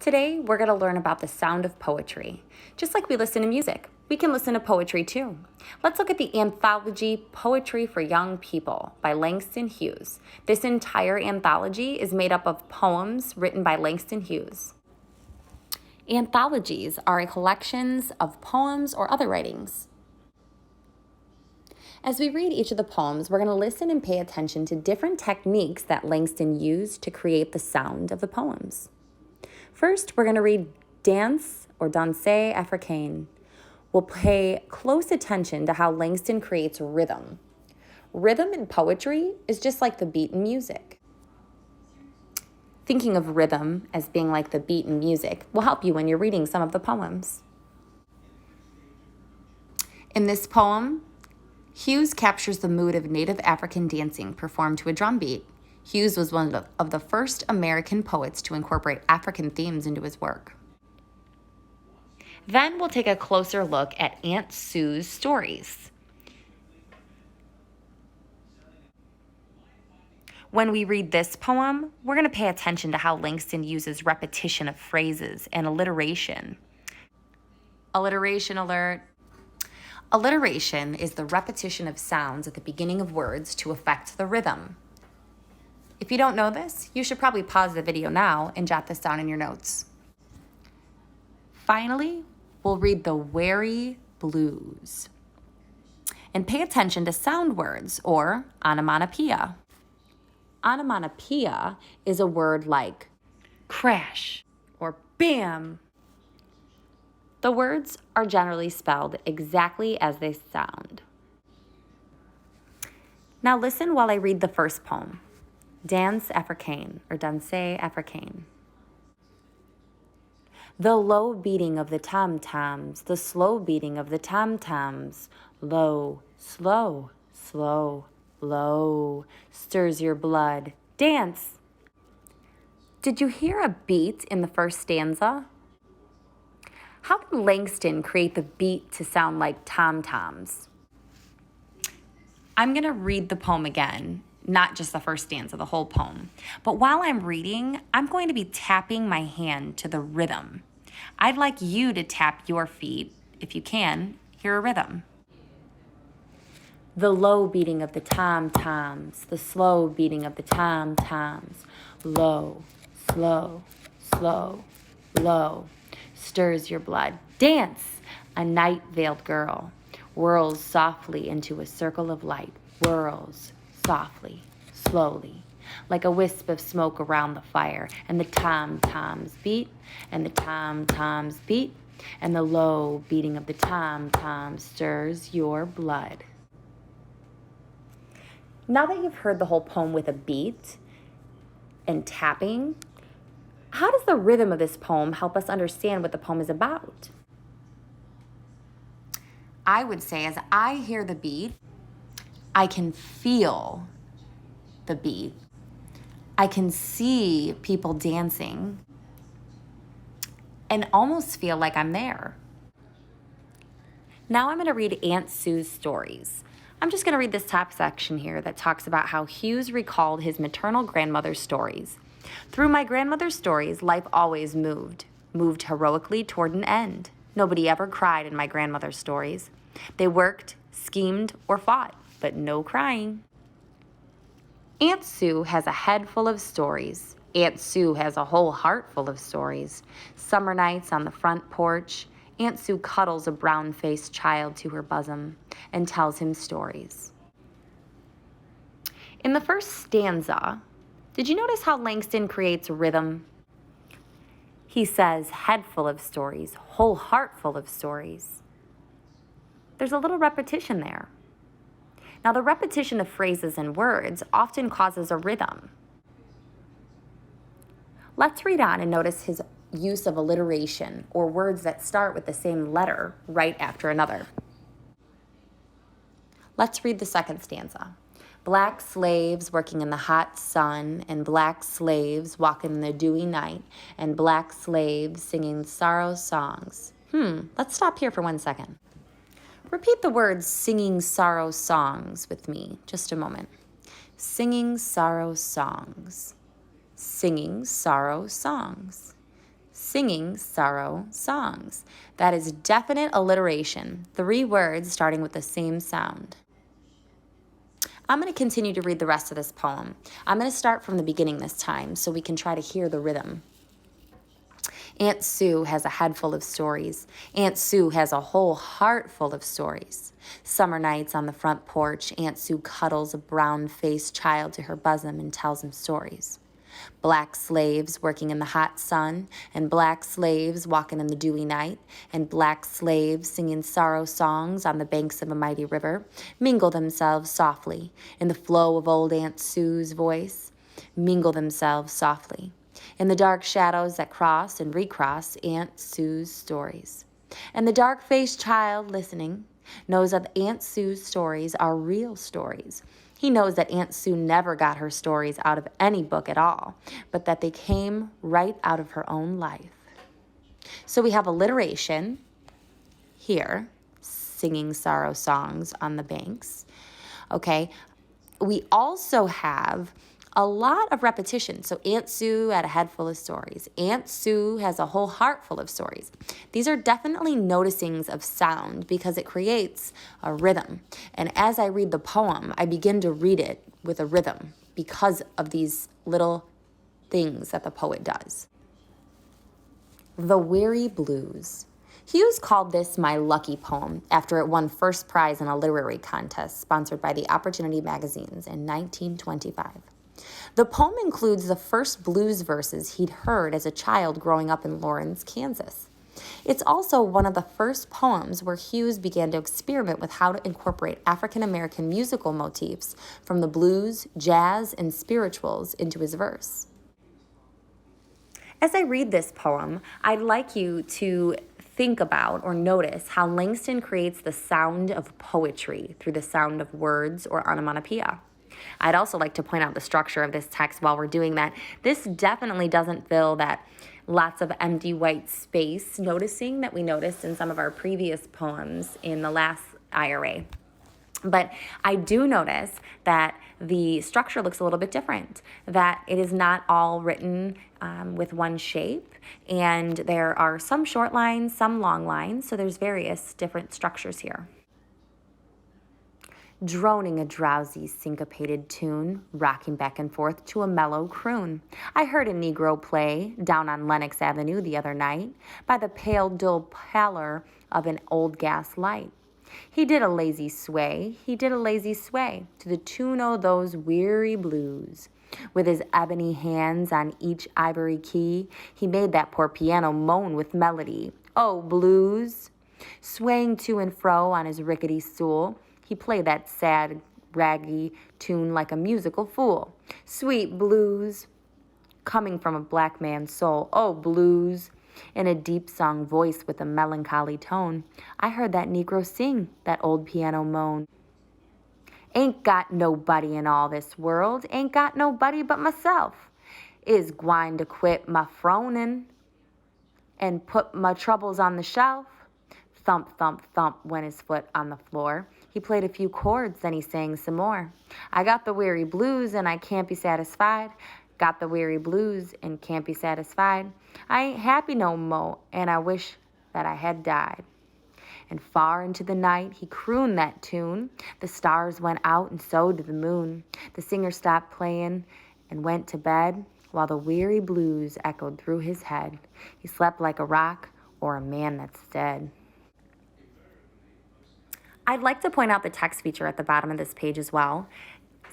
Today, we're going to learn about the sound of poetry. Just like we listen to music, we can listen to poetry too. Let's look at the anthology Poetry for Young People by Langston Hughes. This entire anthology is made up of poems written by Langston Hughes. Anthologies are collections of poems or other writings. As we read each of the poems, we're going to listen and pay attention to different techniques that Langston used to create the sound of the poems. First, we're going to read Dance or Danse Africaine. We'll pay close attention to how Langston creates rhythm. Rhythm in poetry is just like the beat in music. Thinking of rhythm as being like the beat in music will help you when you're reading some of the poems. In this poem, Hughes captures the mood of Native African dancing performed to a drum beat. Hughes was one of the first American poets to incorporate African themes into his work. Then we'll take a closer look at Aunt Sue's stories. When we read this poem, we're going to pay attention to how Langston uses repetition of phrases and alliteration. Alliteration alert. Alliteration is the repetition of sounds at the beginning of words to affect the rhythm. If you don't know this, you should probably pause the video now and jot this down in your notes. Finally, we'll read the Wary Blues and pay attention to sound words or onomatopoeia. Onomatopoeia is a word like crash or bam. The words are generally spelled exactly as they sound. Now listen while I read the first poem, Danse Africaine or Danse Africaine. The low beating of the tam-tams, the slow beating of the tam-tams, low, slow, slow, low, stirs your blood. Dance! Did you hear a beat in the first stanza? How did Langston create the beat to sound like tom-toms? I'm going to read the poem again, not just the first stanza, the whole poem. But while I'm reading, I'm going to be tapping my hand to the rhythm. I'd like you to tap your feet, if you can, hear a rhythm. The low beating of the tom-toms, the slow beating of the tom-toms, low, slow, slow, low, stirs your blood. Dance! A night-veiled girl whirls softly into a circle of light, whirls softly, slowly, like a wisp of smoke around the fire, and the tom-toms beat, and the tom-toms beat, and the low beating of the tom-toms stirs your blood. Now that you've heard the whole poem with a beat and tapping, how does the rhythm of this poem help us understand what the poem is about? I would say as I hear the beat, I can feel the beat. I can see people dancing and almost feel like I'm there. Now I'm going to read Aunt Sue's stories. I'm just going to read this top section here that talks about how Hughes recalled his maternal grandmother's stories. Through my grandmother's stories, life always moved heroically toward an end. Nobody ever cried in my grandmother's stories. They worked, schemed, or fought, but no crying. Aunt Sue has a head full of stories. Aunt Sue has a whole heart full of stories. Summer nights on the front porch, Aunt Sue cuddles a brown-faced child to her bosom and tells him stories. In the first stanza, did you notice how Langston creates rhythm? He says, head full of stories, whole heart full of stories. There's a little repetition there. Now, the repetition of phrases and words often causes a rhythm. Let's read on and notice his use of alliteration, or words that start with the same letter right after another. Let's read the second stanza. Black slaves working in the hot sun, and black slaves walking in the dewy night, and black slaves singing sorrow songs. Let's stop here for 1 second. Repeat the words singing sorrow songs with me, just a moment. Singing sorrow songs. Singing sorrow songs. singing sorrow songs. That is definite alliteration. 3 words starting with the same sound. I'm going to continue to read the rest of this poem. I'm going to start from the beginning this time so we can try to hear the rhythm. Aunt Sue has a head full of stories. Aunt Sue has a whole heart full of stories. Summer nights on the front porch, Aunt Sue cuddles a brown-faced child to her bosom and tells him stories. Black slaves working in the hot sun, and black slaves walking in the dewy night, and black slaves singing sorrow songs on the banks of a mighty river, mingle themselves softly in the flow of old Aunt Sue's voice, mingle themselves softly in the dark shadows that cross and recross Aunt Sue's stories. And the dark-faced child listening knows that Aunt Sue's stories are real stories. He knows that Aunt Sue never got her stories out of any book at all, but that they came right out of her own life. So we have alliteration here, singing sorrow songs on the banks. Okay, we also have a lot of repetition. So Aunt Sue had a head full of stories. Aunt Sue has a whole heart full of stories. These are definitely noticings of sound because it creates a rhythm. And as I read the poem, I begin to read it with a rhythm because of these little things that the poet does. The Weary Blues. Hughes called this my lucky poem after it won first prize in a literary contest sponsored by the Opportunity magazines in 1925. The poem includes the first blues verses he'd heard as a child growing up in Lawrence, Kansas. It's also one of the first poems where Hughes began to experiment with how to incorporate African American musical motifs from the blues, jazz, and spirituals into his verse. As I read this poem, I'd like you to think about or notice how Langston creates the sound of poetry through the sound of words or onomatopoeia. I'd also like to point out the structure of this text while we're doing that. This definitely doesn't fill that lots of empty white space noticing that we noticed in some of our previous poems in the last IRA. But I do notice that the structure looks a little bit different, that it is not all written with one shape, and there are some short lines, some long lines, so there's various different structures here. Droning a drowsy, syncopated tune, rocking back and forth to a mellow croon. I heard a Negro play down on Lenox Avenue the other night by the pale, dull pallor of an old gas light. He did a lazy sway to the tune o' those weary blues. With his ebony hands on each ivory key, he made that poor piano moan with melody. Oh, blues! Swaying to and fro on his rickety stool, he played that sad, raggy tune like a musical fool. Sweet blues, coming from a black man's soul. Oh, blues! In a deep-sung voice with a melancholy tone, I heard that Negro sing, that old piano moan. Ain't got nobody in all this world, ain't got nobody but myself. Is gwine to quit my fronin' and put my troubles on the shelf. Thump, thump, thump went his foot on the floor. He played a few chords, then he sang some more. I got the weary blues and I can't be satisfied. Got the weary blues and can't be satisfied. I ain't happy no mo', and I wish that I had died. And far into the night he crooned that tune. The stars went out and so did the moon. The singer stopped playing and went to bed while the weary blues echoed through his head. He slept like a rock or a man that's dead. I'd like to point out the text feature at the bottom of this page as well.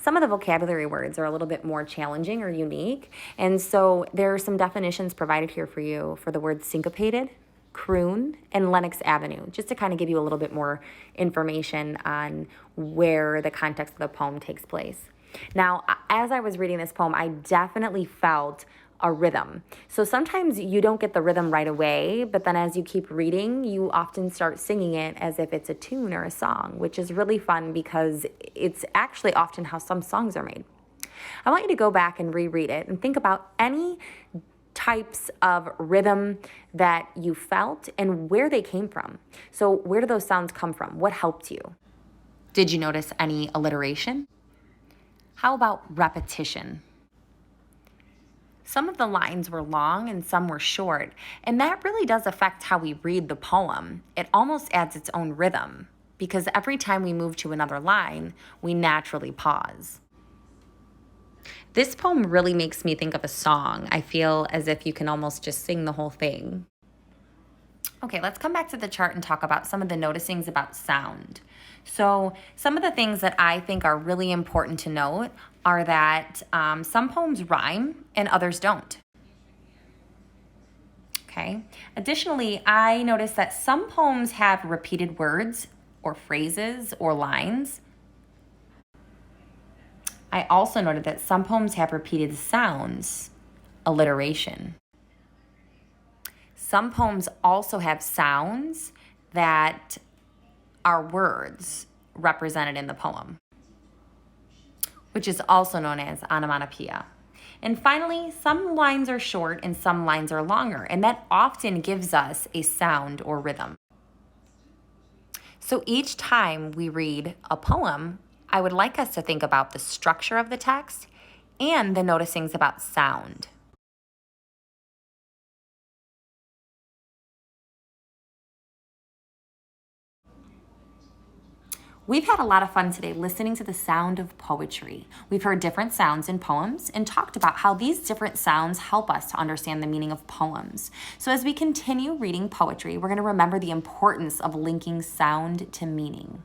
Some of the vocabulary words are a little bit more challenging or unique, and so there are some definitions provided here for you for the words syncopated, croon, and Lenox Avenue, just to kind of give you a little bit more information on where the context of the poem takes place. Now, as I was reading this poem, I definitely felt a rhythm. So sometimes you don't get the rhythm right away, but then as you keep reading, you often start singing it as if it's a tune or a song, which is really fun because it's actually often how some songs are made. I want you to go back and reread it and think about any types of rhythm that you felt and where they came from. So where do those sounds come from? What helped you? Did you notice any alliteration? How about repetition? Some of the lines were long and some were short, and that really does affect how we read the poem. It almost adds its own rhythm, because every time we move to another line, we naturally pause. This poem really makes me think of a song. I feel as if you can almost just sing the whole thing. Okay, let's come back to the chart and talk about some of the noticings about sound. So some of the things that I think are really important to note are that some poems rhyme and others don't. Okay. Additionally, I noticed that some poems have repeated words or phrases or lines. I also noted that some poems have repeated sounds, alliteration. Some poems also have sounds that are words represented in the poem, which is also known as onomatopoeia. And finally, some lines are short and some lines are longer, and that often gives us a sound or rhythm. So each time we read a poem, I would like us to think about the structure of the text and the noticings about sound. We've had a lot of fun today listening to the sound of poetry. We've heard different sounds in poems and talked about how these different sounds help us to understand the meaning of poems. So as we continue reading poetry, we're going to remember the importance of linking sound to meaning.